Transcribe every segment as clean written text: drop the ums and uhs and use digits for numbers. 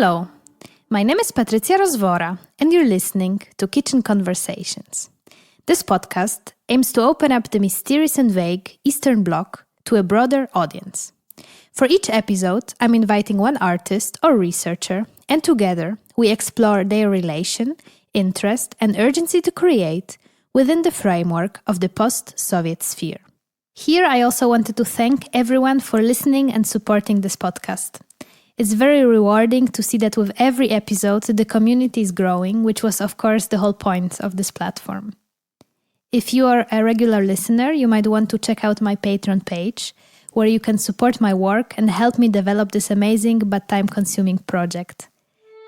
Hello, my name is Patrycja Rozwora, and you're listening to Kitchen Conversations. This podcast aims to open up the mysterious and vague Eastern Bloc to a broader audience. For each episode, I'm inviting one artist or researcher, and together we explore their relation, interest, and urgency to create within the framework of the post-Soviet sphere. Here, I also wanted to thank everyone for listening and supporting this podcast. It's very rewarding to see that with every episode, the community is growing, which was, of course, the whole point of this platform. If you are a regular listener, you might want to check out my Patreon page, where you can support my work and help me develop this amazing but time-consuming project.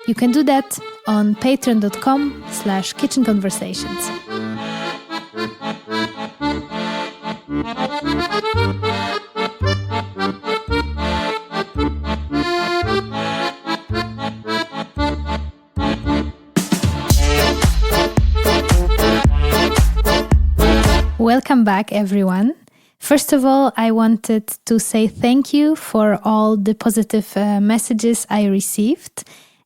You can do that on patreon.com/kitchenconversations. Welcome back, everyone. First of all, I wanted to say thank you for all the positive messages I received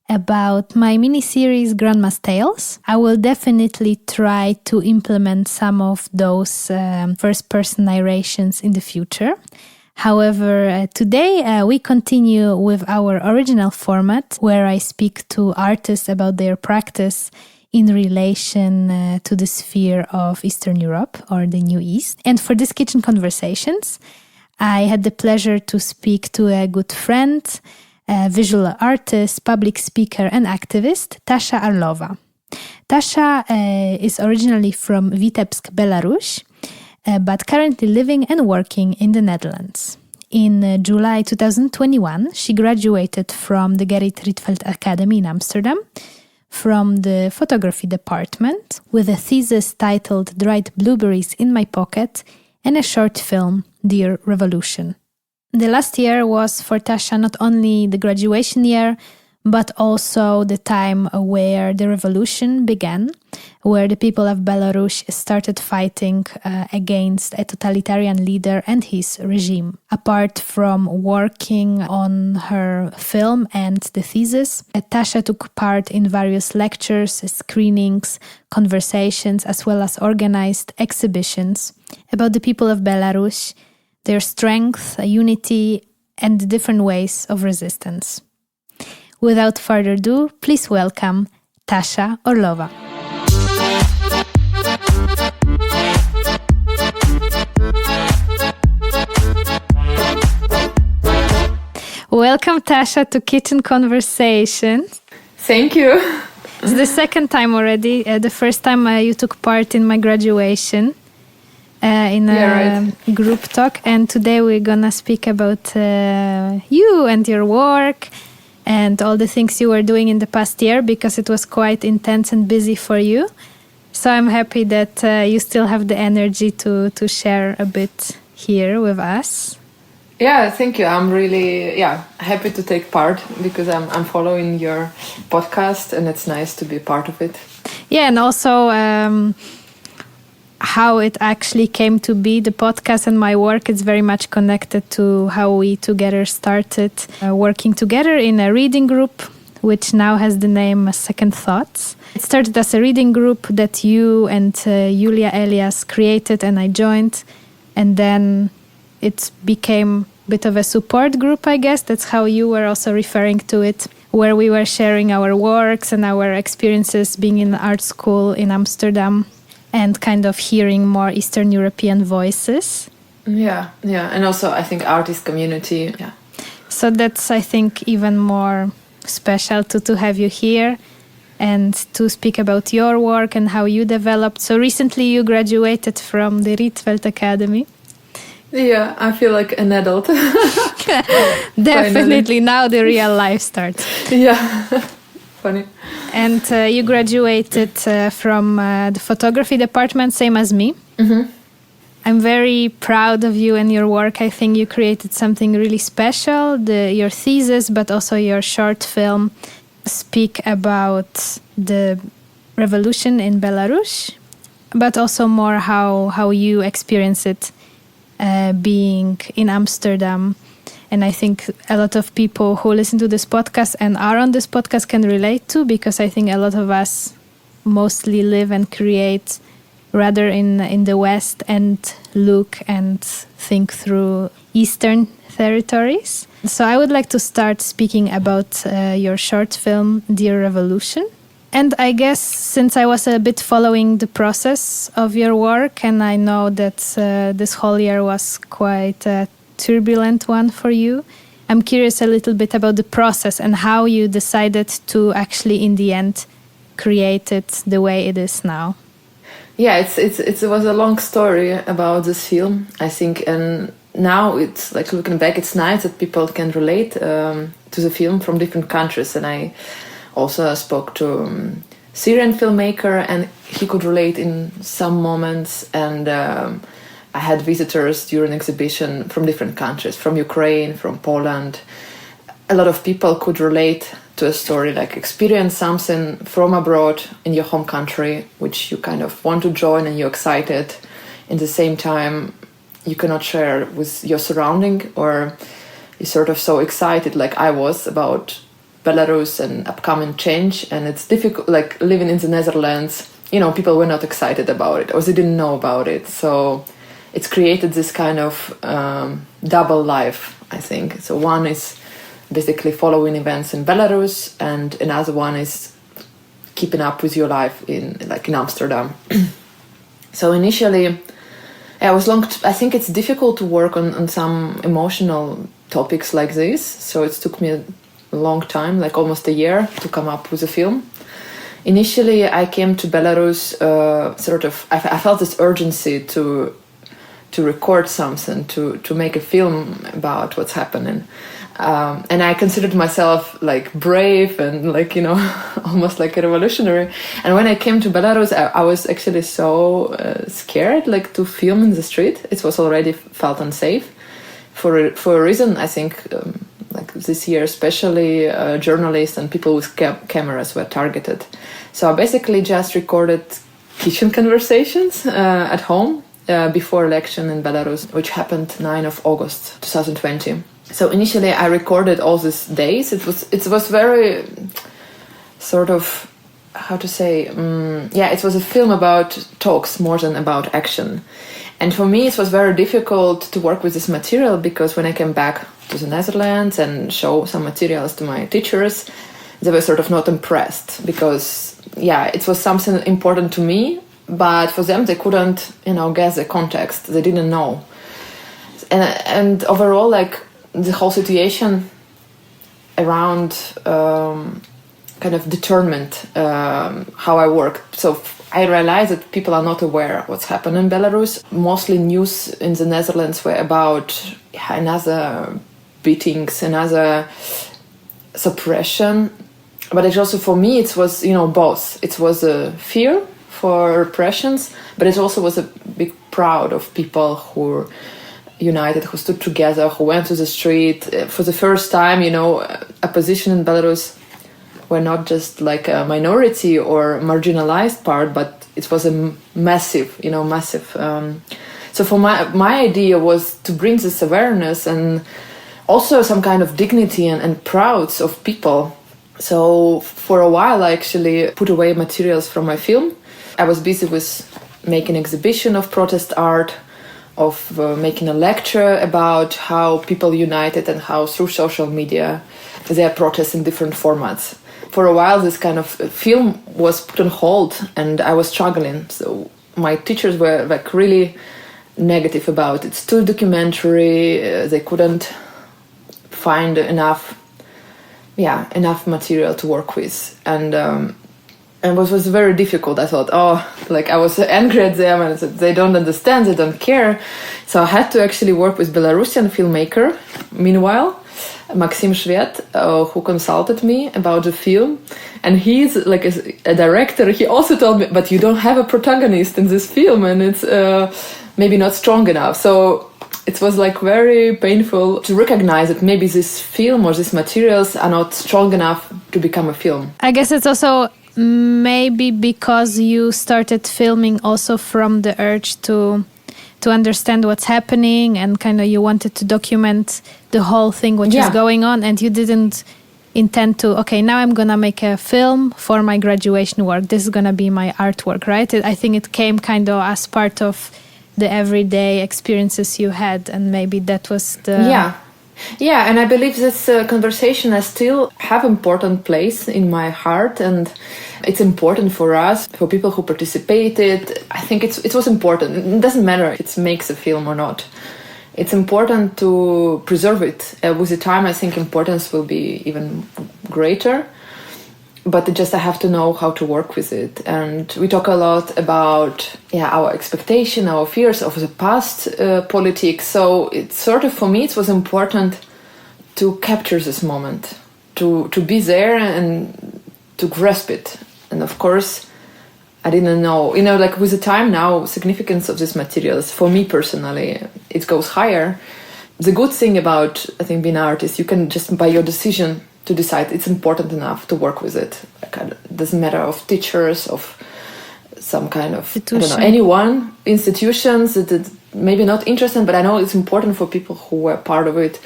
about my mini-series Grandma's Tales. I will definitely try to implement some of those first-person narrations in the future. However, today we continue with our original format, where I speak to artists about their practice in relation to the sphere of Eastern Europe or the New East. And for this Kitchen Conversations, I had the pleasure to speak to a good friend, a visual artist, public speaker and activist, Tasha Arlova. Tasha is originally from Vitebsk, Belarus, but currently living and working in the Netherlands. In July 2021, she graduated from the Gerrit Rietveld Academy in Amsterdam, from the photography department, with a thesis titled Dried Blueberries in My Pocket and a short film, Dear Revolution. The last year was for Tasha not only the graduation year, but also the time where the revolution began, where the people of Belarus started fighting against a totalitarian leader and his regime. Apart from working on her film and the thesis, Tasha took part in various lectures, screenings, conversations, as well as organized exhibitions about the people of Belarus, their strength, unity, and the different ways of resistance. Without further ado, please welcome Tasha Arlova. Welcome, Tasha, to Kitchen Conversations. Thank you. It's the second time already. The first time you took part in my graduation in a group talk. And today we're going to speak about you and your work and all the things you were doing in the past year, because it was quite intense and busy for you. So I'm happy that you still have the energy to share a bit here with us. Yeah, thank you. I'm really happy to take part, because I'm following your podcast and it's nice to be part of it. Yeah, and also how it actually came to be, the podcast and my work, it's very much connected to how we together started working together in a reading group, which now has the name Second Thoughts. It started as a reading group that you and Julia Elias created and I joined, and then it became a bit of a support group, I guess. That's how you were also referring to it, where we were sharing our works and our experiences being in art school in Amsterdam, and kind of hearing more Eastern European voices. Yeah. And also, I think artist community. Yeah. So that's, I think, even more special to have you here and to speak about your work and how you developed. So recently you graduated from the Rietveld Academy. Yeah, I feel like an adult. Definitely, now the real life starts. Yeah. Funny. And you graduated from the photography department, same as me. Mm-hmm. I'm very proud of you and your work. I think you created something really special. Your thesis, but also your short film, speak about the revolution in Belarus, but also more how you experience it being in Amsterdam And I think a lot of people who listen to this podcast and are on this podcast can relate to, because I think a lot of us mostly live and create rather in the West and look and think through Eastern territories. So I would like to start speaking about your short film, Dear Revolution. And I guess since I was a bit following the process of your work, and I know that this whole year was quite a turbulent one for you, I'm curious a little bit about the process and how you decided to actually, in the end, create it the way it is now. Yeah, it was a long story about this film, I think, and now it's like looking back, it's nice that people can relate to the film from different countries, and I also spoke to Syrian filmmaker, and he could relate in some moments. And I had visitors during exhibition from different countries, from Ukraine, from Poland. A lot of people could relate to a story, like experience something from abroad in your home country, which you kind of want to join and you're excited. In the same time, you cannot share with your surrounding, or you're sort of so excited, like I was, about Belarus and upcoming change, and it's difficult, like living in the Netherlands, people were not excited about it, or they didn't know about it, so it's created this kind of double life, I think. So one is basically following events in Belarus, and another one is keeping up with your life in Amsterdam. So initially, I think it's difficult to work on some emotional topics like this, so it took me a long time, like almost a year, to come up with a film. Initially, I came to Belarus I felt this urgency to record something, to make a film about what's happening. And I considered myself like brave and almost like a revolutionary. And when I came to Belarus, I was actually so scared, like to film in the street. It was already felt unsafe for a reason, I think. Like this year, especially journalists and people with cameras were targeted. So I basically just recorded kitchen conversations at home before election in Belarus, which happened 9th of August 2020. So initially I recorded all these days. It was very sort of, how to say, it was a film about talks more than about action. And for me, it was very difficult to work with this material, because when I came back to the Netherlands and show some materials to my teachers, they were sort of not impressed, because, it was something important to me, but for them, they couldn't, guess the context. They didn't know. And overall, like, the whole situation around kind of determined how I worked. So I realized that people are not aware what's happened in Belarus. Mostly news in the Netherlands were about another beatings, another suppression. But it also, for me, it was, both. It was a fear for repressions, but it also was a big proud of people who united, who stood together, who went to the street. For the first time, opposition in Belarus were not just like a minority or marginalized part, but it was a massive. So for my idea was to bring this awareness and also some kind of dignity and proud of people. So for a while, I actually put away materials from my film. I was busy with making an exhibition of protest art, of making a lecture about how people united and how through social media they are protesting different formats. For a while, this kind of film was put on hold, and I was struggling. So my teachers were like really negative about it. It's too documentary. They couldn't find enough material to work with, and it was very difficult. I thought, I was angry at them, and I said, they don't understand, they don't care. So I had to actually work with Belarusian filmmaker. Meanwhile, Maxim Shved, who consulted me about the film, and he's like a director. He also told me, but you don't have a protagonist in this film, and it's maybe not strong enough. So it was like very painful to recognize that maybe this film or these materials are not strong enough to become a film. I guess it's also maybe because you started filming also from the urge to to understand what's happening, and kind of you wanted to document the whole thing, which is going on, and you didn't intend to, okay, now I'm gonna make a film for my graduation work. This is gonna be my artwork, right? I think it came kind of as part of the everyday experiences you had, and maybe that was the... Yeah, and I believe this conversation I still have important place in my heart, and it's important for us, for people who participated. I think it was important. It doesn't matter if it makes a film or not. It's important to preserve it. With the time, I think importance will be even greater. But I have to know how to work with it. And we talk a lot about our expectation, our fears of the past politics. So it's sort of, for me, it was important to capture this moment, to be there and to grasp it. And of course, I didn't know, like with the time now, significance of these materials, for me personally, it goes higher. The good thing about, I think, being an artist, you can just, by your decision, to decide it's important enough to work with it. Like, it doesn't matter of teachers, of some kind of, anyone, institutions that maybe not interesting, but I know it's important for people who were part of it,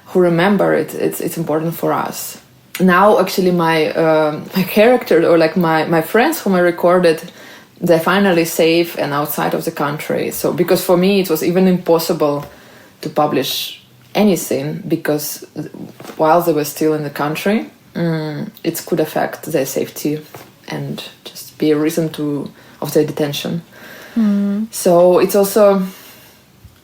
who remember it. It's important for us. Now, actually, my character, or like my friends whom I recorded, they're finally safe and outside of the country. So, because for me it was even impossible to publish anything, because while they were still in the country, it could affect their safety and just be a reason of their detention. So it's also,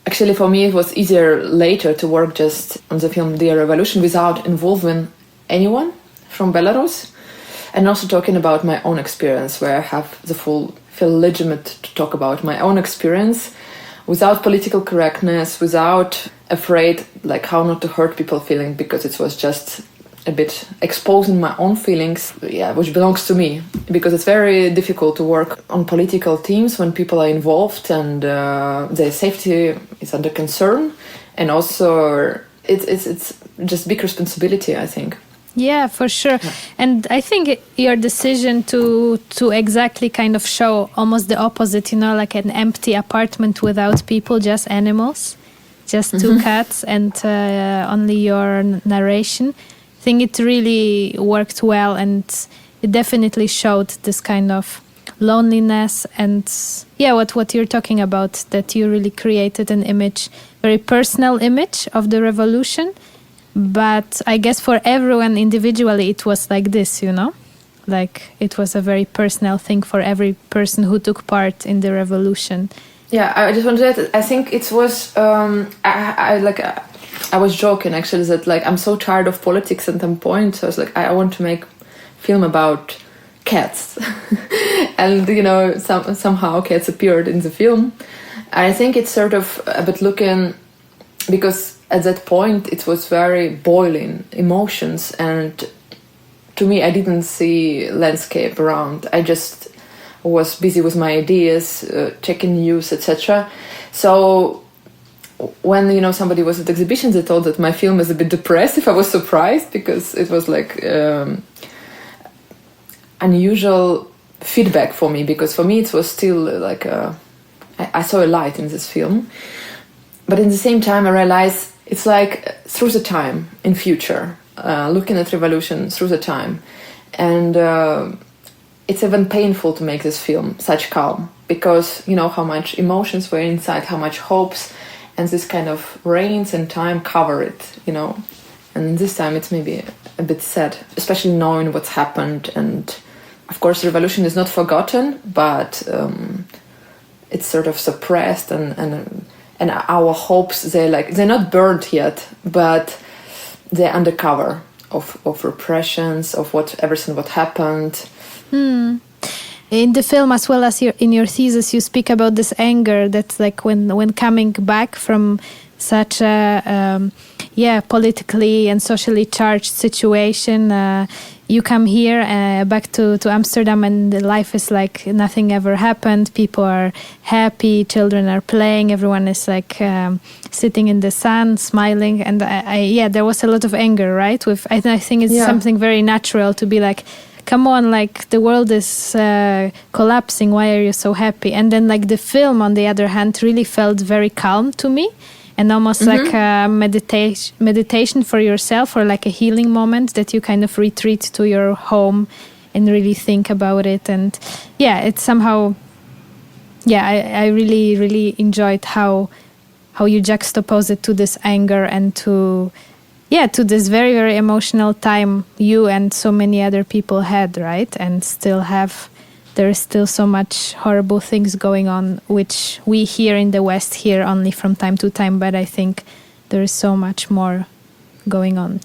actually for me it was easier later to work just on the film Dear Revolution without involving anyone from Belarus, and also talking about my own experience, where I have feel legitimate to talk about my own experience without political correctness, without afraid like how not to hurt people feeling, because it was just a bit exposing my own feelings, which belongs to me, because it's very difficult to work on political teams when people are involved and their safety is under concern, and also it's just big responsibility, I think. Yeah, for sure. Yeah. And I think your decision to exactly kind of show almost the opposite, like an empty apartment without people, just animals, just two cats, and only your narration. I think it really worked well, and it definitely showed this kind of loneliness and what you're talking about, that you really created an image, very personal image of the revolution. But I guess for everyone individually it was like this, like it was a very personal thing for every person who took part in the revolution. Yeah, I just wanted to add, I think it was I was joking actually that like I'm so tired of politics at some point, so I was like, I want to make film about cats. And somehow cats appeared in the film. I think it's sort of a bit looking, because at that point it was very boiling emotions, and to me I didn't see landscape around. I just was busy with my ideas, checking news, etc. So when somebody was at the exhibition, they thought that my film is a bit depressive. I was surprised, because it was like unusual feedback for me, because for me it was still like I saw a light in this film. But at the same time I realized it's like through the time in future, looking at revolution through the time. And it's even painful to make this film such calm, because how much emotions were inside, how much hopes, and this kind of rains and time cover it, And this time it's maybe a bit sad, especially knowing what's happened. And of course, the revolution is not forgotten, but it's sort of suppressed, and our hopes, they're not burned yet, but they're under cover of repressions, of everything what happened. In the film, as well as in your thesis, you speak about this anger that's like when coming back from such a politically and socially charged situation, you come here back to Amsterdam, and the life is like nothing ever happened. People are happy, children are playing, everyone is like sitting in the sun, smiling, and there was a lot of anger, right? I think it's something very natural to be like come on, like the world is collapsing, why are you so happy? And then like the film, on the other hand, really felt very calm to me, and almost like a meditation for yourself, or like a healing moment that you kind of retreat to your home and really think about it. And yeah, it's somehow, I really, really enjoyed how you juxtapose it to this anger and to this very, very emotional time you and so many other people had, right? And there is still so much horrible things going on, which we here in the West hear only from time to time, but I think there is so much more going on.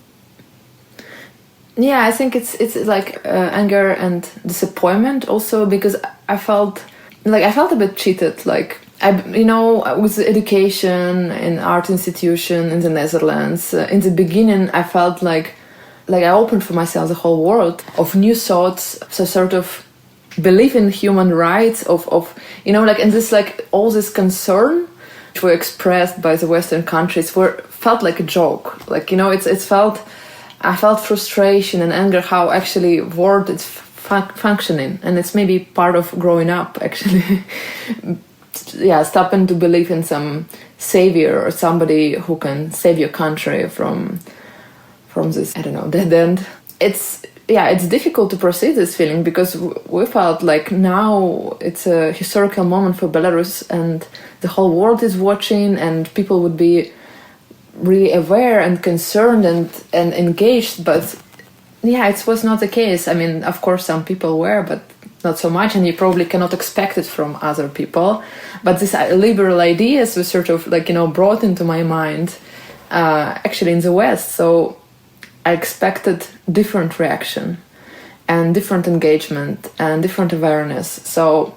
Yeah, I think it's like anger and disappointment also, because I felt a bit cheated. Like, with education in art institution in the Netherlands, in the beginning, I felt like I opened for myself the whole world of new thoughts, so sort of belief in human rights, and this, like, all this concern which were expressed by the Western countries felt like a joke. Like, I felt frustration and anger how actually world is functioning, and it's maybe part of growing up actually. Stopping to believe in some savior or somebody who can save your country from this, I don't know, dead end. It's difficult to proceed this feeling, because we felt like now it's a historical moment for Belarus and the whole world is watching, and people would be really aware and concerned and engaged. But it was not the case. I mean, of course some people were, but not so much, and you probably cannot expect it from other people. But these liberal ideas were sort of brought into my mind actually in the West. So I expected different reaction and different engagement and different awareness. So,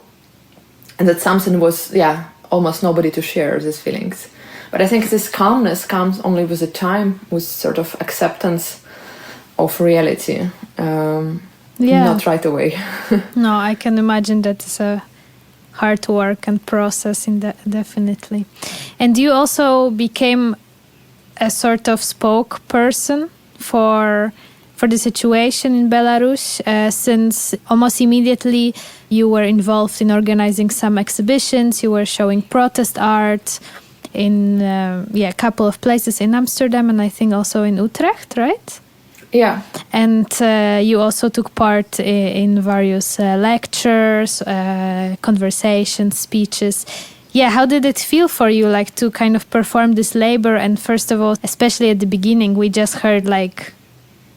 and that something was, almost nobody to share these feelings. But I think this calmness comes only with the time, with sort of acceptance of reality. Not right away. No, I can imagine that it's a hard work and process, definitely. And you also became a sort of spokesperson for the situation in Belarus, since almost immediately you were involved in organizing some exhibitions. You were showing protest art in a couple of places in Amsterdam, and I think also in Utrecht, right? Yeah. And you also took part in various lectures, conversations, speeches. Yeah, how did it feel for you, like, to kind of perform this labor? And first of all, especially at the beginning, we just heard like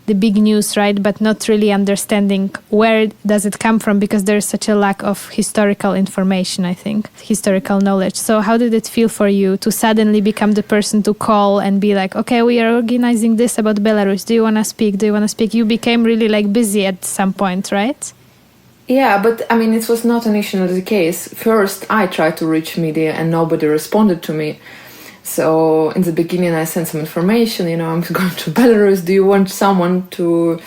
the big news, right? But not really understanding where does it come from, because there's such a lack of historical information, I think, historical knowledge. So how did it feel for you to suddenly become the person to call and be like, okay, we are organizing this about Belarus. Do you want to speak? Do you want to speak? You became really like busy at some point, right? Yeah, but I mean, it was not initially the case. First, I tried to reach media and nobody responded to me. So in the beginning, I sent some information, I'm going to Belarus. Do you want someone to...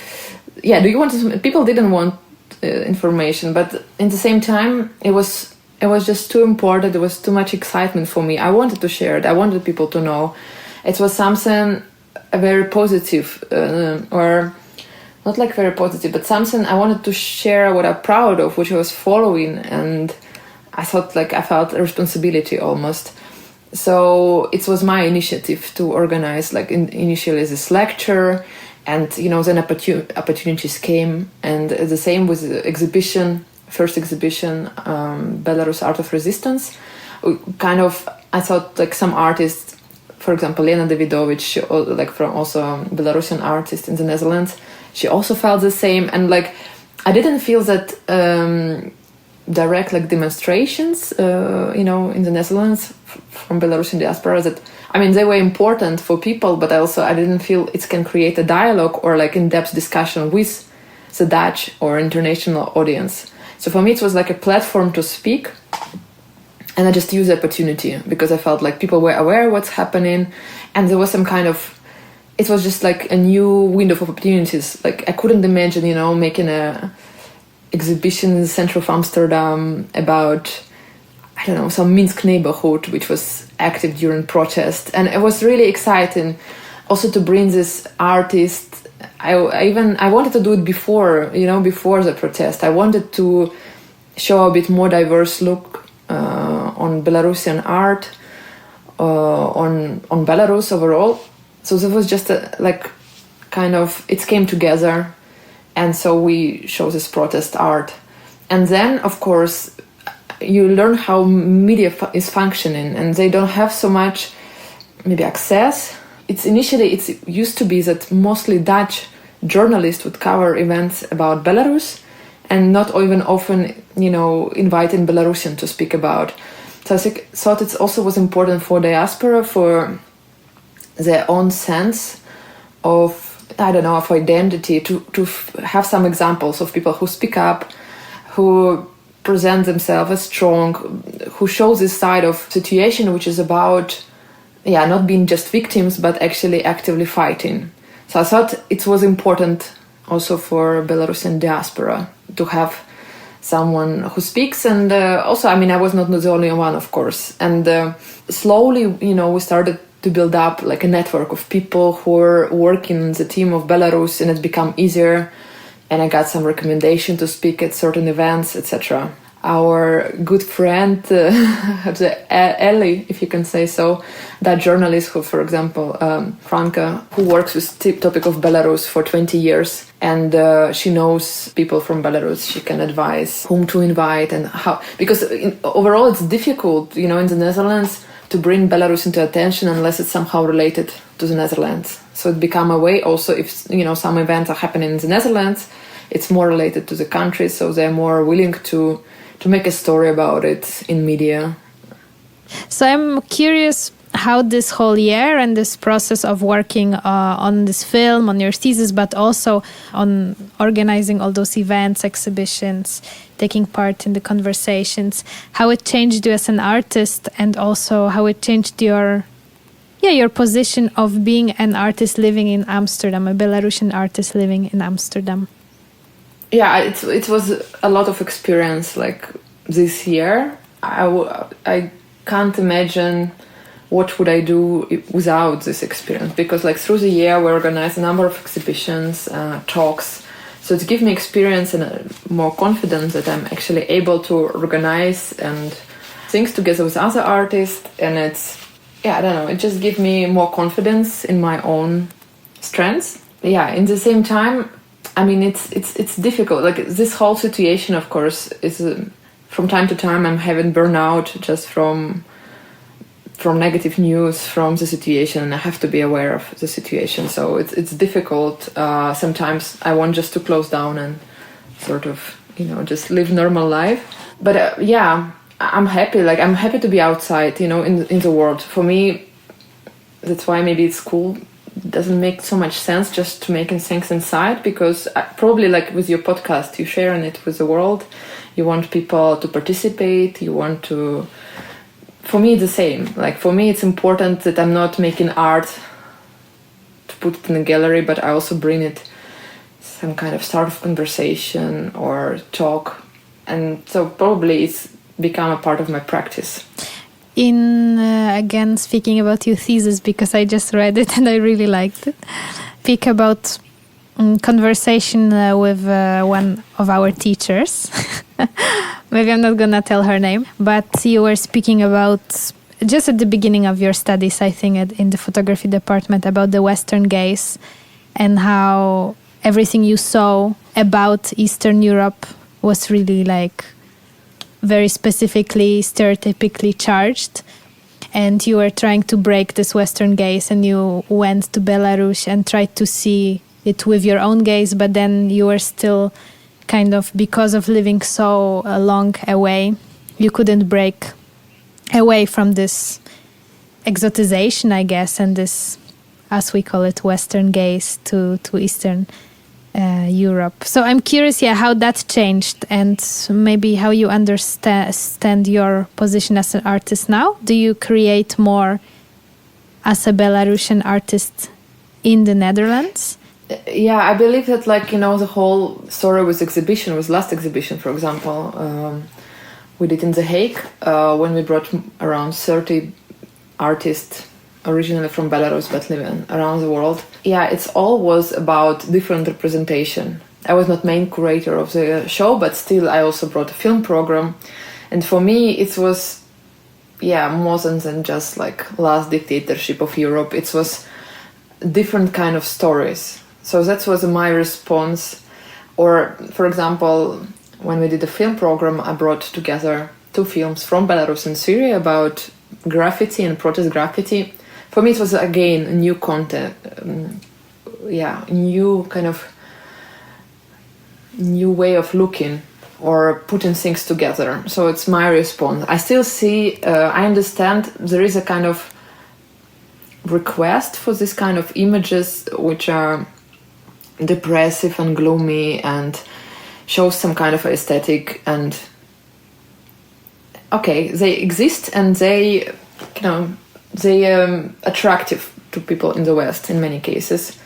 People didn't want information, but at the same time, it was just too important. There was too much excitement for me. I wanted to share it. I wanted people to know. It was something very positive, or not like very positive, but something I wanted to share what I'm proud of, which I was following. And I thought I felt a responsibility almost. So it was my initiative to organize, initially this lecture, and then opportunities came, and the same with the first exhibition, Belarus Art of Resistance. I thought some artists, for example, Lena Davidovich, from also Belarusian artist in the Netherlands, she also felt the same, and I didn't feel that direct demonstrations, in the Netherlands from Belarusian diaspora, that they were important for people, but also I didn't feel it can create a dialogue or in-depth discussion with the Dutch or international audience. So for me, it was a platform to speak, and I just used the opportunity because I felt people were aware of what's happening, and there was some kind of, it was just a new window of opportunities. I couldn't imagine, making a exhibition in the center of Amsterdam about, I don't know, some Minsk neighborhood which was active during protest, and it was really exciting. also to bring this artist. I wanted to do it before, before the protest. I wanted to show a bit more diverse look on Belarusian art, on Belarus overall. So there was just it came together, and so we show this protest art. And then, of course, you learn how media is functioning, and they don't have so much maybe access. It used to be that mostly Dutch journalists would cover events about Belarus, and not even often, inviting Belarusian to speak about. So I thought it also was important for diaspora, for their own sense of identity, to have some examples of people who speak up, who present themselves as strong, who show this side of situation, which is about, not being just victims, but actually actively fighting. So I thought it was important also for Belarusian diaspora to have someone who speaks. And also, I was not the only one, of course. And slowly, we started to build up like a network of people who were working in the team of Belarus, and it became easier. And I got some recommendation to speak at certain events, etc. Our good friend, Ellie, if you can say so, that journalist who, for example, Franka, who works with the topic of Belarus for 20 years, and she knows people from Belarus. She can advise whom to invite and how, because overall it's difficult, in the Netherlands to bring Belarus into attention unless it's somehow related to the Netherlands. So it became a way also if, some events are happening in the Netherlands, it's more related to the country, so they're more willing to make a story about it in media. So I'm curious how this whole year and this process of working on this film, on your thesis, but also on organizing all those events, exhibitions, taking part in the conversations, how it changed you as an artist, and also how it changed your position of being an artist living in Amsterdam, a Belarusian artist living in Amsterdam. Yeah, it was a lot of experience like this year. I can't imagine what would I do without this experience, because like through the year we organized a number of exhibitions, talks. So it gives me experience and more confidence that I'm actually able to organize and things together with other artists. And it just gives me more confidence in my own strengths. Yeah, in the same time, it's difficult. Like this whole situation, of course, is from time to time I'm having burnout just from negative news from the situation, and I have to be aware of the situation. So it's difficult. Sometimes I want just to close down and sort of just live normal life. But I'm happy. Like I'm happy to be outside, in the world. For me, that's why maybe it's cool. Doesn't make so much sense just to making things inside, because probably like with your podcast, you sharing it with the world. You want people to participate. You want to. For me, it's the same. Like for me, it's important that I'm not making art to put it in a gallery, but I also bring it some kind of start of conversation or talk, and so probably it's become a part of my practice. In again speaking about your thesis, because I just read it and I really liked it. Speak about conversation with one of our teachers. Maybe I'm not gonna tell her name, but you were speaking about just at the beginning of your studies, I think, in the photography department, about the Western gaze and how everything you saw about Eastern Europe was really like very specifically, stereotypically charged. And you were trying to break this Western gaze, and you went to Belarus and tried to see it with your own gaze, but then you were still kind of, because of living so long away, you couldn't break away from this exotization, I guess, and this, as we call it, Western gaze to Eastern Europe. So I'm curious, how that changed, and maybe how you understand your position as an artist now. Do you create more as a Belarusian artist in the Netherlands? Yeah, I believe that, the whole story with exhibition, with last exhibition, for example, we did in The Hague, when we brought around 30 artists originally from Belarus but living around the world. Yeah, it's all was about different representation. I was not main curator of the show, but still I also brought a film program. And for me, it was, more than just like last dictatorship of Europe. It was different kind of stories. So that was my response. Or, for example, when we did the film program, I brought together 2 films from Belarus and Syria about graffiti and protest graffiti. For me, it was again a new content, new way of looking or putting things together. So it's my response. I still see, I understand there is a kind of request for this kind of images which are depressive and gloomy and show some kind of aesthetic, and okay, they exist and they attractive to people in the West in many cases.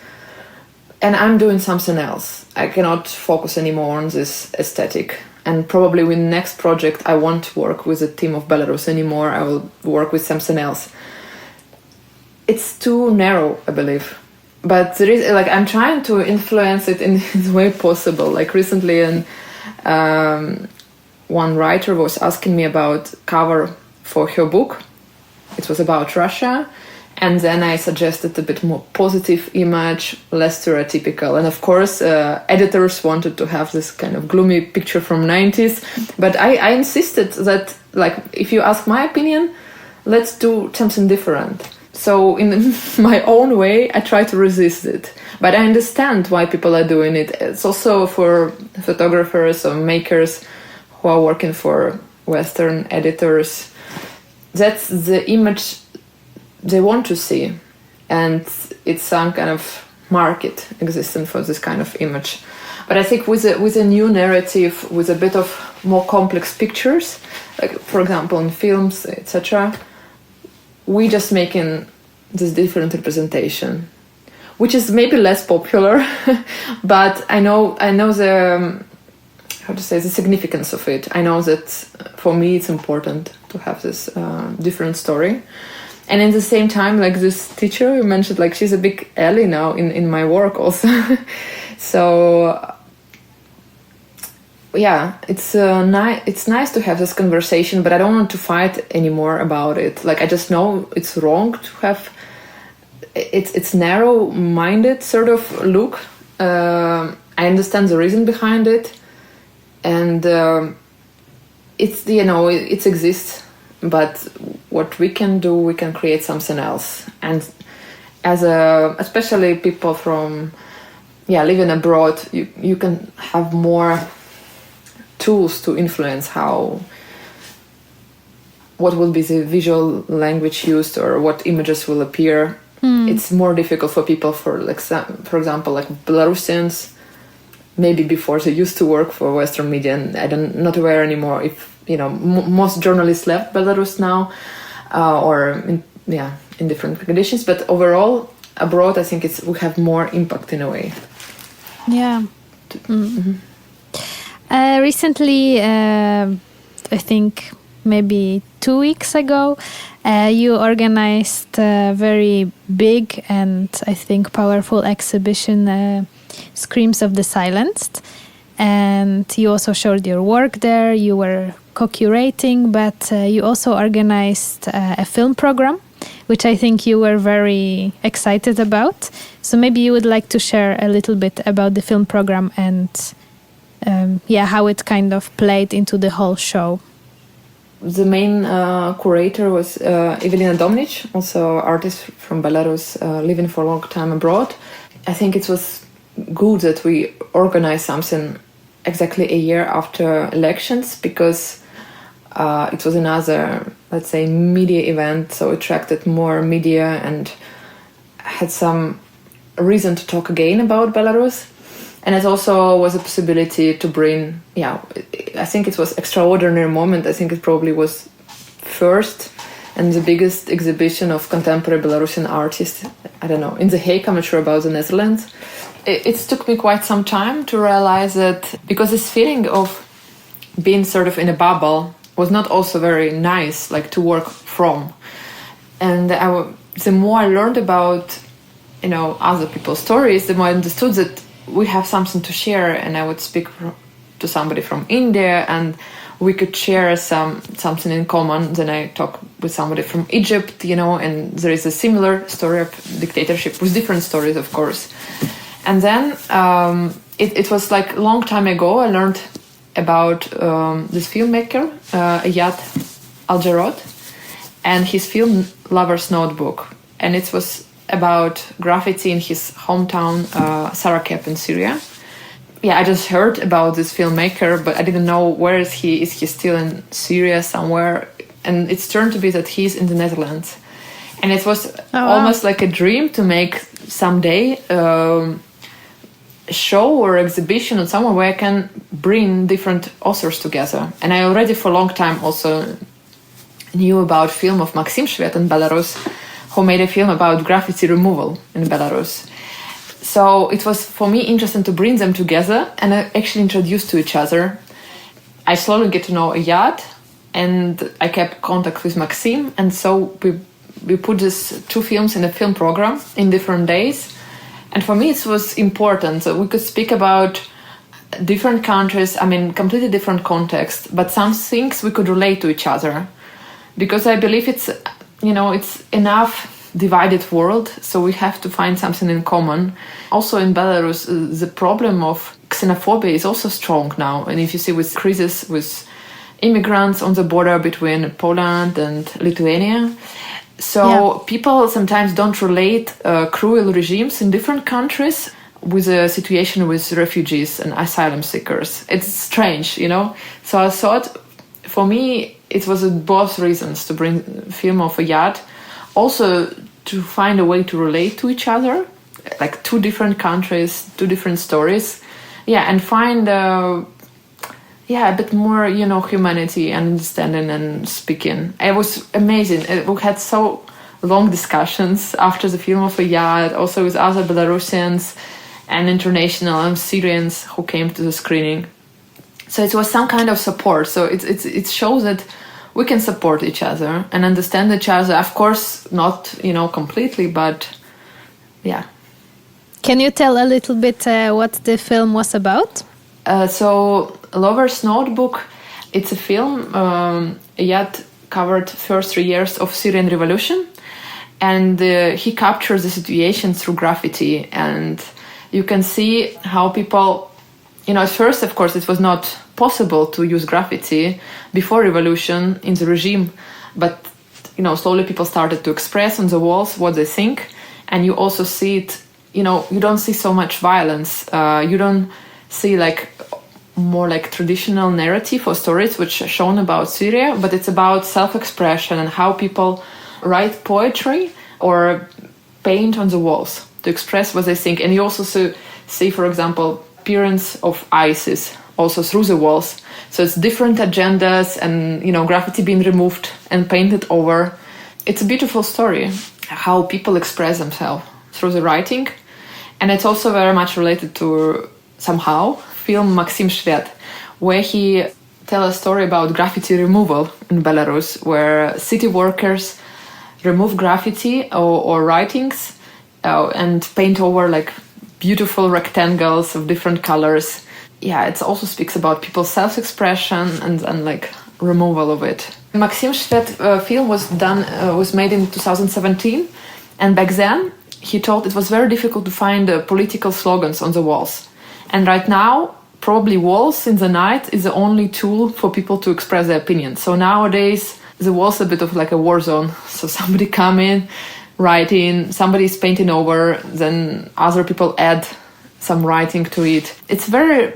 And I'm doing something else. I cannot focus anymore on this aesthetic. And probably with the next project, I won't work with a team of Belarus anymore. I will work with something else. It's too narrow, I believe. But there is, like, I'm trying to influence it in the way possible. Like recently, one writer was asking me about cover for her book. It was about Russia. And then I suggested a bit more positive image, less stereotypical. And of course, editors wanted to have this kind of gloomy picture from 90s. But I insisted that, like, if you ask my opinion, let's do something different. So in my own way, I try to resist it. But I understand why people are doing it. It's also for photographers or makers who are working for Western editors. That's the image they want to see, and it's some kind of market existing for this kind of image. But I think with a new narrative, with a bit of more complex pictures, like for example in films, etc., we just making this different representation, which is maybe less popular, but I know the the significance of it. I know that for me it's important to have this different story. And at the same time, like this teacher you mentioned, like she's a big ally now in my work also. So yeah, it's nice to have this conversation, but I don't want to fight anymore about it. Like I just know it's wrong to have it's narrow-minded sort of look. I understand the reason behind it, and it exists. But what we can do, we can create something else. And especially people from living abroad, you can have more tools to influence what will be the visual language used or what images will appear. It's more difficult for people for example, like Belarusians, maybe before they used to work for Western media, and I'm not aware anymore if most journalists left Belarus now, or in different conditions. But overall, abroad, I think we have more impact in a way. Yeah. Mm-hmm. Recently, I think maybe 2 weeks ago, you organized a very big and I think powerful exhibition, Screams of the Silenced. And you also showed your work there. You were co-curating, but you also organized a film program, which I think you were very excited about. So maybe you would like to share a little bit about the film program and how it kind of played into the whole show. The main curator was Evelina Domnic, also artist from Belarus, living for a long time abroad. I think it was good that we organized something exactly a year after elections, because it was another, let's say, media event, so it attracted more media and had some reason to talk again about Belarus. And it also was a possibility to bring, I think it was extraordinary moment. I think it probably was first and the biggest exhibition of contemporary Belarusian artists, I don't know, in The Hague, I'm not sure about the Netherlands. It took me quite some time to realize that, because this feeling of being sort of in a bubble was not also very nice, like to work from. And the more I learned about, other people's stories, the more I understood that we have something to share. And I would speak to somebody from India, and we could share something in common. Then I talk with somebody from Egypt, and there is a similar story of dictatorship with different stories, of course. And then it was like a long time ago, I learned about this filmmaker, Ayat Aljarot, and his film Lover's Notebook. And it was about graffiti in his hometown, Sarakep in Syria. Yeah, I just heard about this filmmaker, but I didn't know where is he. Is he still in Syria somewhere? And it's turned to be that he's in the Netherlands. And it was almost like a dream to make someday show or exhibition or somewhere where I can bring different authors together. And I already for a long time also knew about film of Maxim Shved in Belarus, who made a film about graffiti removal in Belarus. So it was for me interesting to bring them together and actually introduce to each other. I slowly get to know Ayat, and I kept contact with Maxim, and so we put these two films in a film program in different days. And for me, it was important. So we could speak about different countries, completely different context, but some things we could relate to each other. Because I believe it's enough divided world, so we have to find something in common. Also in Belarus, the problem of xenophobia is also strong now. And if you see with crisis with immigrants on the border between Poland and Lithuania, so people sometimes don't relate cruel regimes in different countries with the situation with refugees and asylum seekers. It's strange, So I thought, for me, it was both reasons to bring film of Ayat, also to find a way to relate to each other, like two different countries, two different stories, and find a bit more, humanity and understanding and speaking. It was amazing. We had so long discussions after the film of Ayat, also with other Belarusians and international and Syrians who came to the screening. So it was some kind of support. So it shows that we can support each other and understand each other. Of course, not, completely, but yeah. Can you tell a little bit what the film was about? So Lover's Notebook, it's a film. Ayat covered first 3 years of Syrian revolution, and he captures the situation through graffiti. And you can see how people, at first, of course, it was not possible to use graffiti before revolution in the regime, but slowly people started to express on the walls what they think. And you also see it, you don't see so much violence. You don't see more like traditional narrative or stories which are shown about Syria, but it's about self-expression and how people write poetry or paint on the walls to express what they think. And you also see, for example, appearance of ISIS also through the walls. So it's different agendas and, graffiti being removed and painted over. It's a beautiful story, how people express themselves through the writing. And it's also very much related to, somehow, film Maxim Shved, where he tells a story about graffiti removal in Belarus, where city workers remove graffiti or writings and paint over beautiful rectangles of different colors. It also speaks about people's self-expression and removal of it. Maxim Shved film was made in 2017, and back then he told it was very difficult to find political slogans on the walls. And right now, probably walls in the night is the only tool for people to express their opinions. So nowadays, the wall's a bit of like a war zone. So somebody come in, writing, somebody's painting over, then other people add some writing to it. It's very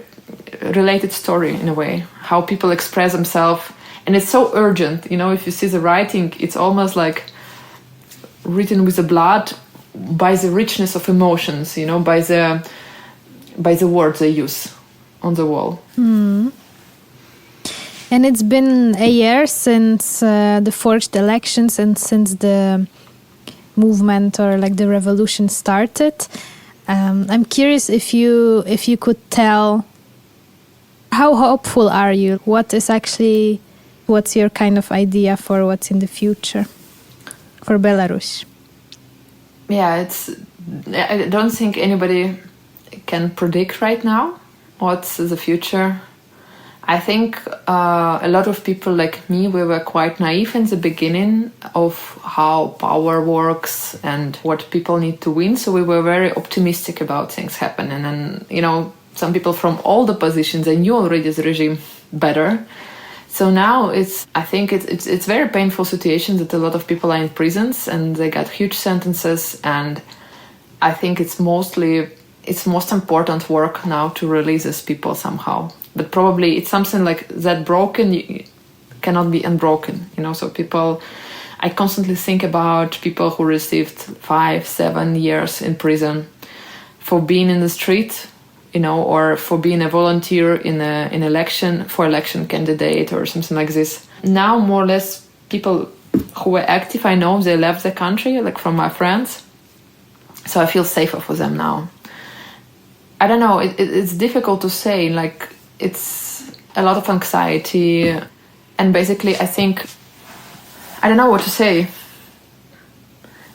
related story in a way, how people express themselves. And it's so urgent, if you see the writing, it's almost like written with the blood by the richness of emotions, by the words they use on the wall. Mm. And it's been a year since the forced elections and since the movement or the revolution started. I'm curious if you could tell, how hopeful are you? What's your kind of idea for what's in the future? for Belarus? Yeah, I don't think anybody can predict right now what's the future. I think a lot of people like me, we were quite naive in the beginning of how power works and what people need to win. So we were very optimistic about things happening. And, some people from all the positions, they knew already the regime better. So now I think it's very painful situation that a lot of people are in prisons and they got huge sentences. And I think it's most important work now to release these people somehow. But probably it's something like that broken cannot be unbroken, so I constantly think about people who received 5-7 years in prison for being in the street, or for being a volunteer in an election candidate or something like this. Now, more or less, people who were active, I know they left the country, like from my friends. So I feel safer for them now. I don't know, it's difficult to say, like, it's a lot of anxiety. And basically, I think, I don't know what to say.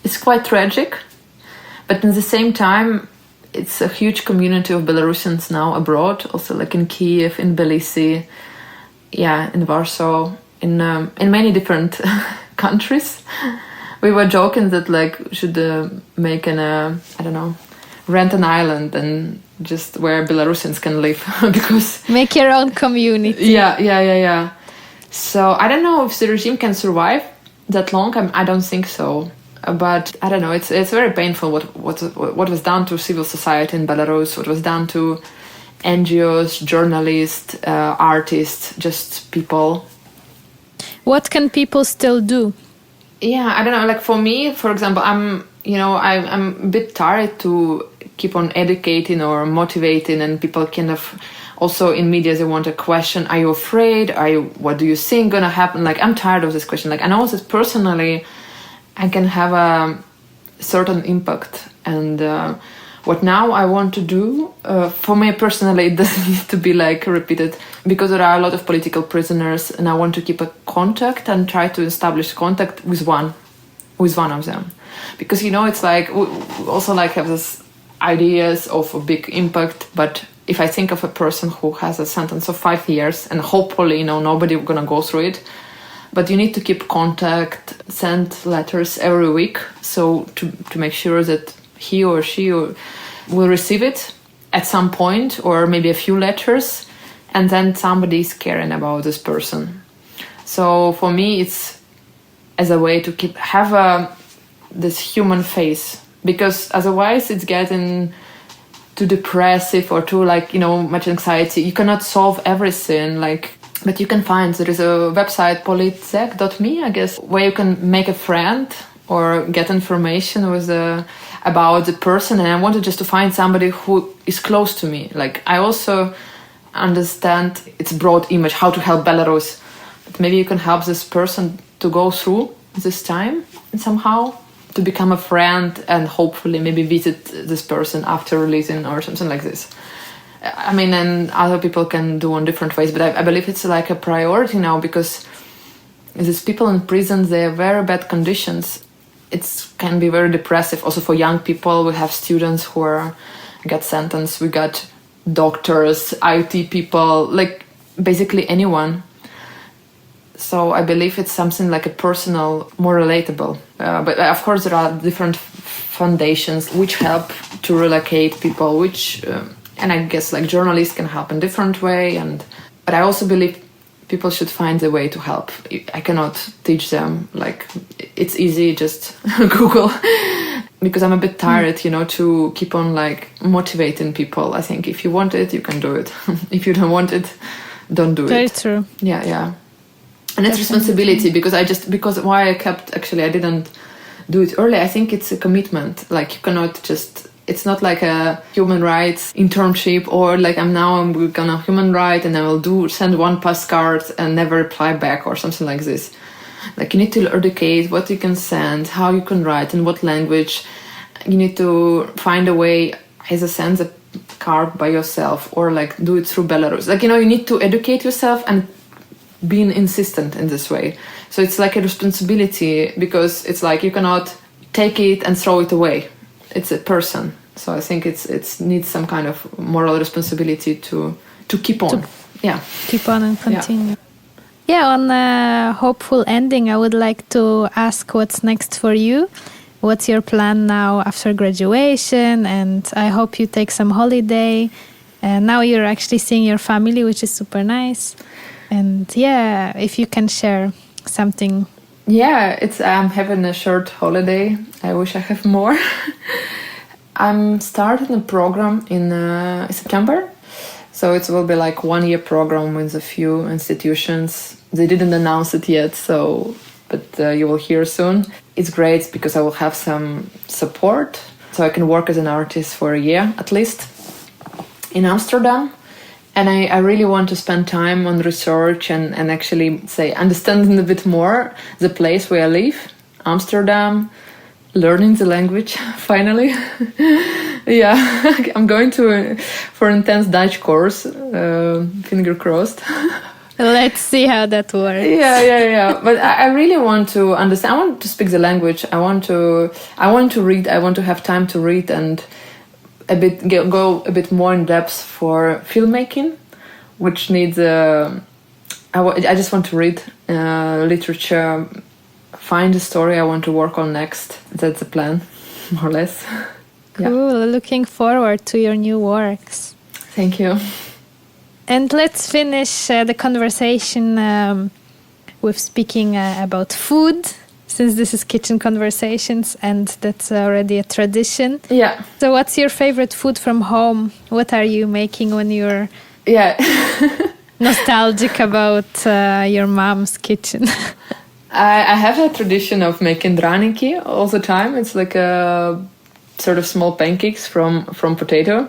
It's quite tragic, but at the same time, it's a huge community of Belarusians now abroad, also like in Kiev, in Tbilisi, in Warsaw, in many different countries. We were joking that like we should make rent an island and just where Belarusians can live because make your own community. Yeah. So I don't know if the regime can survive that long. I don't think so. But I don't know. It's very painful what was done to civil society in Belarus. What was done to NGOs, journalists, artists, just people. What can people still do? Yeah, I don't know. Like for me, for example, I'm a bit tired to keep on educating or motivating, and people kind of also in media they want a question: Are you afraid? What do you think gonna happen? Like I'm tired of this question. Like I know that personally, I can have a certain impact, and what now I want to do for me personally, it doesn't need to be like repeated because there are a lot of political prisoners, and I want to keep a contact and try to establish contact with one of them, because it's like we also like have this ideas of a big impact, but if I think of a person who has a sentence of 5 years and hopefully nobody gonna go through it, but you need to keep contact, send letters every week, so to make sure that he or she will receive it at some point, or maybe a few letters, and then somebody is caring about this person. So for me, it's as a way to have this human face, because otherwise it's getting too depressive or too much anxiety. You cannot solve everything, but you can find, there is a website, politzek.me, I guess, where you can make a friend or get information about the person. And I wanted just to find somebody who is close to me. Like I also understand its broad image, how to help Belarus, but maybe you can help this person to go through this time and somehow to become a friend and hopefully maybe visit this person after releasing or something like this. I mean, and other people can do on different ways, but I believe it's like a priority now, because these people in prison, they have very bad conditions. It can be very depressive. Also for young people, we have students who get sentenced. We got doctors, IT people, like basically anyone. So I believe it's something like a personal, more relatable. But of course, there are different foundations which help to relocate people, and I guess like journalists can help in different way. But I also believe people should find a way to help. I cannot teach them, like it's easy, just Google. Because I'm a bit tired, to keep on like motivating people. I think if you want it, you can do it. If you don't want it, don't do it. Very true. Yeah. And it's responsibility, because I didn't do it early. I think it's a commitment. Like you cannot just, it's not like a human rights internship or like I'm gonna human right and I will send one postcard and never reply back or something like this. Like you need to educate what you can send, how you can write, in what language. You need to find a way, either send the card by yourself or like do it through Belarus. Like, you need to educate yourself and being insistent in this way. So it's like a responsibility, because it's like you cannot take it and throw it away. It's a person. So I think it needs some kind of moral responsibility to keep on. Keep on and continue. Yeah, on a hopeful ending, I would like to ask what's next for you. What's your plan now after graduation? And I hope you take some holiday. And now you're actually seeing your family, which is super nice. And yeah, if you can share something. Yeah, I'm having a short holiday. I wish I have more. I'm starting a program in September. So it will be like 1 year program with a few institutions. They didn't announce it yet, but you will hear soon. It's great because I will have some support. So I can work as an artist for a year at least in Amsterdam. And I really want to spend time on research and actually understanding a bit more the place where I live, Amsterdam, learning the language finally. Yeah, I'm going for an intense Dutch course, finger crossed. Let's see how that works. Yeah. But I really want to understand. I want to speak the language. I want to read. I want to have time to read and go a bit more in depth for filmmaking, which needs. I just want to read literature, find a story I want to work on next. That's the plan, more or less. Cool. Yeah. Looking forward to your new works. Thank you. And let's finish the conversation with speaking about food, since this is Kitchen Conversations and that's already a tradition. Yeah. So what's your favorite food from home? What are you making when you're nostalgic about your mom's kitchen? I have a tradition of making Draniki all the time. It's like a sort of small pancakes from potato.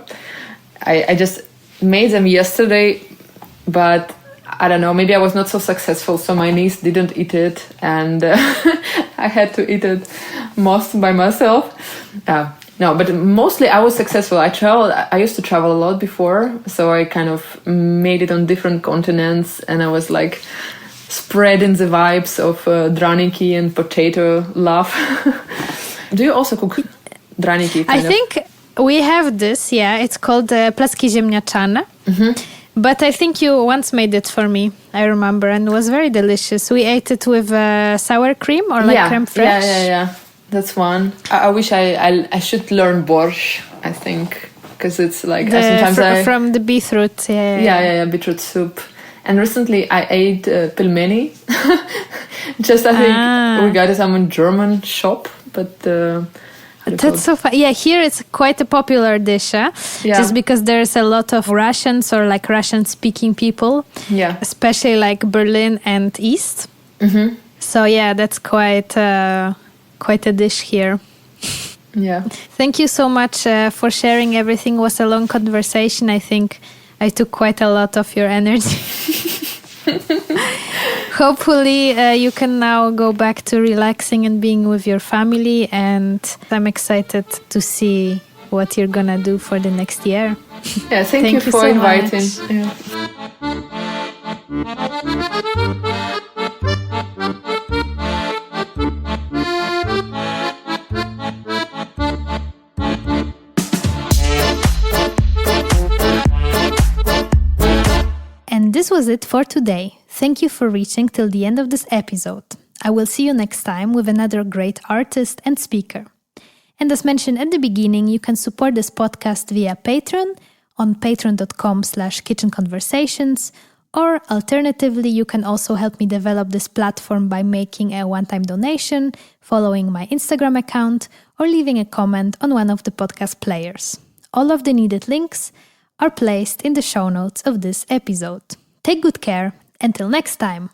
I just made them yesterday, but I don't know, maybe I was not so successful, so my niece didn't eat it, and I had to eat it most by myself. No, but mostly I was successful. I used to travel a lot before, so I kind of made it on different continents, and I was like spreading the vibes of Draniki and potato love. Do you also cook Draniki? I think we have this, it's called placki ziemniaczane. Mm-hmm. But I think you once made it for me, I remember, and it was very delicious. We ate it with sour cream or creme fraiche. Yeah. That's one. I wish I should learn borscht, I think, because it's like from the beetroot. Yeah, beetroot soup. And recently I ate pelmeni. I think we got it from a German shop, but that's so fun. Yeah, here it's quite a popular dish, just because there's a lot of Russians or like Russian-speaking people, especially like Berlin and East. Mm-hmm. So yeah, that's quite a dish here. Yeah. Thank you so much for sharing everything. It was a long conversation. I think I took quite a lot of your energy. Hopefully you can now go back to relaxing and being with your family, and I'm excited to see what you're gonna do for the next year. Yeah, thank you for so inviting. Yeah. And this was it for today. Thank you for reaching till the end of this episode. I will see you next time with another great artist and speaker. And as mentioned at the beginning, you can support this podcast via Patreon on patreon.com/kitchenconversations, or alternatively, you can also help me develop this platform by making a one-time donation, following my Instagram account, or leaving a comment on one of the podcast players. All of the needed links are placed in the show notes of this episode. Take good care. Until next time.